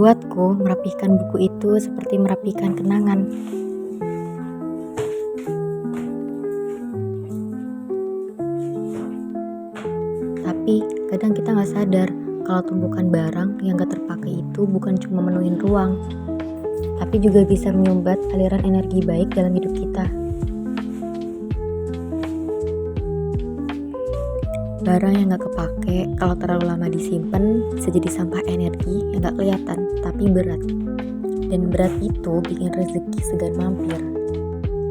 Buatku, merapikan buku itu seperti merapikan kenangan. Tapi kadang kita nggak sadar kalau tumpukan barang yang gak terpakai itu bukan cuma menuhin ruang, tapi juga bisa menyumbat aliran energi baik dalam hidup kita. Barang yang gak kepake kalau terlalu lama disimpan bisa jadi sampah energi yang gak kelihatan tapi berat. Dan berat itu bikin rezeki segan mampir.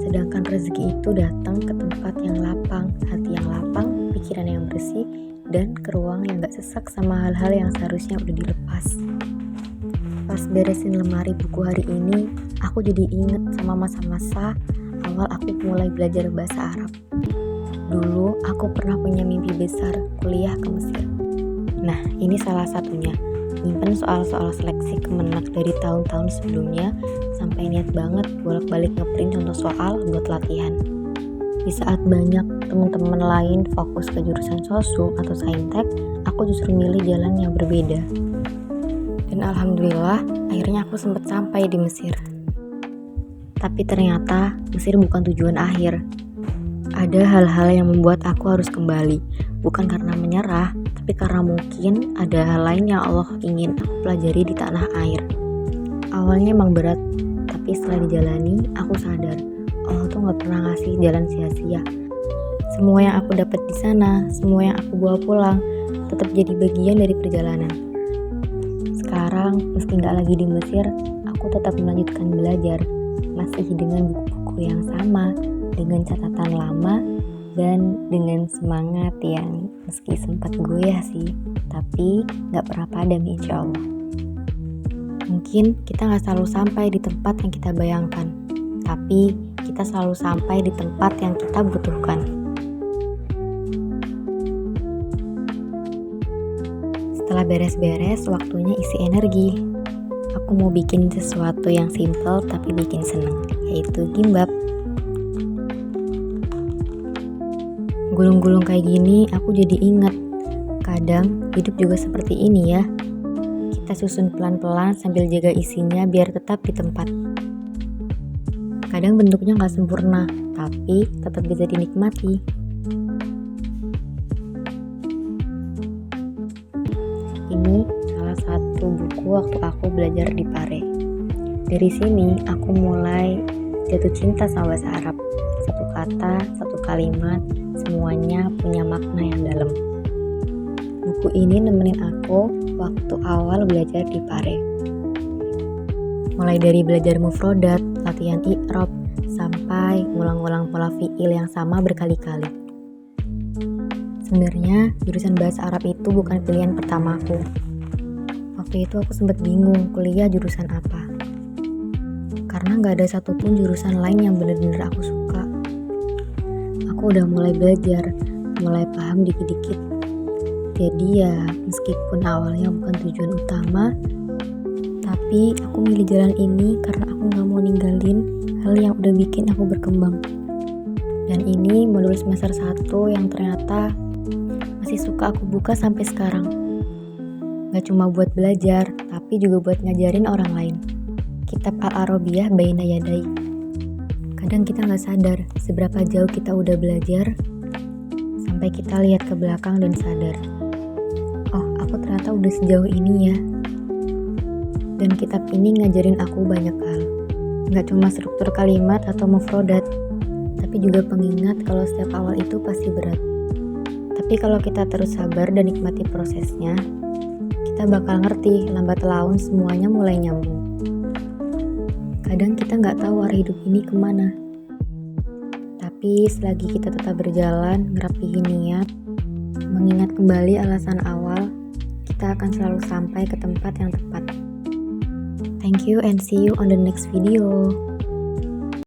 Sedangkan rezeki itu datang ke tempat yang lapang, hati yang lapang, pikiran yang bersih, dan ke ruang yang gak sesak sama hal-hal yang seharusnya udah dilepas. Pas beresin lemari buku hari ini, aku jadi inget sama masa-masa awal aku mulai belajar bahasa Arab. Dulu aku pernah punya mimpi besar kuliah ke Mesir. Nah, ini salah satunya. Nyimpen soal-soal seleksi Kemenak dari tahun-tahun sebelumnya sampai niat banget bolak-balik ngeprint contoh soal buat latihan. Di saat banyak teman-teman lain fokus ke jurusan sosum atau saintek, aku justru milih jalan yang berbeda. Dan alhamdulillah, akhirnya aku sempat sampai di Mesir. Tapi ternyata Mesir bukan tujuan akhir. Ada hal-hal yang membuat aku harus kembali, bukan karena menyerah, tapi karena mungkin ada hal lain yang Allah ingin aku pelajari di tanah air. Awalnya emang berat, tapi setelah dijalani, aku sadar Allah tuh gak pernah ngasih jalan sia-sia. Semua yang aku dapat di sana, semua yang aku bawa pulang, tetap jadi bagian dari perjalanan. Sekarang, meski gak lagi di Mesir, aku tetap melanjutkan belajar, masih dengan buku-buku yang sama, dengan catatan lama, dan dengan semangat yang meski sempat goyah sih, tapi gak pernah padam insya Allah. Mungkin kita gak selalu sampai di tempat yang kita bayangkan, tapi kita selalu sampai di tempat yang kita butuhkan. Setelah beres-beres, waktunya isi energi. Aku mau bikin sesuatu yang simple tapi bikin seneng, yaitu gimbap. Gulung-gulung kayak gini aku jadi ingat, kadang hidup juga seperti ini ya. Kita susun pelan-pelan sambil jaga isinya biar tetap di tempat. Kadang bentuknya gak sempurna, tapi tetap bisa dinikmati. Ini salah satu buku waktu aku belajar di Pare. Dari sini aku mulai jatuh cinta sama bahasa Arab. Satu kata, satu kalimat, semuanya punya makna yang dalam. Buku ini nemenin aku waktu awal belajar di Pare. Mulai dari belajar mufrodat, latihan i'rab, sampai ngulang-ngulang pola fi'il yang sama berkali-kali. Sebenarnya jurusan bahasa Arab itu bukan pilihan pertamaku. Waktu itu aku sempat bingung kuliah jurusan apa. Karena gak ada satupun jurusan lain yang benar-benar aku suka. Aku udah mulai belajar, mulai paham dikit-dikit. Jadi ya meskipun awalnya bukan tujuan utama, tapi aku milih jalan ini karena aku gak mau ninggalin hal yang udah bikin aku berkembang. Dan ini modul semester 1 yang ternyata masih suka aku buka sampai sekarang. Gak cuma buat belajar, tapi juga buat ngajarin orang lain. Kitab Al-Arabiyah Baina Yadai. Kadang kita gak sadar seberapa jauh kita udah belajar, sampai kita lihat ke belakang dan sadar, oh aku ternyata udah sejauh ini ya. Dan kitab ini ngajarin aku banyak hal. Gak cuma struktur kalimat atau mufrodat, tapi juga pengingat kalau setiap awal itu pasti berat. Tapi kalau kita terus sabar dan nikmati prosesnya, kita bakal ngerti lambat laun semuanya mulai nyambung. Kadang kita gak tahu arah hidup ini kemana. Tapi selagi kita tetap berjalan, ngerapihin niat, mengingat kembali alasan awal, kita akan selalu sampai ke tempat yang tepat. Thank you and see you on the next video.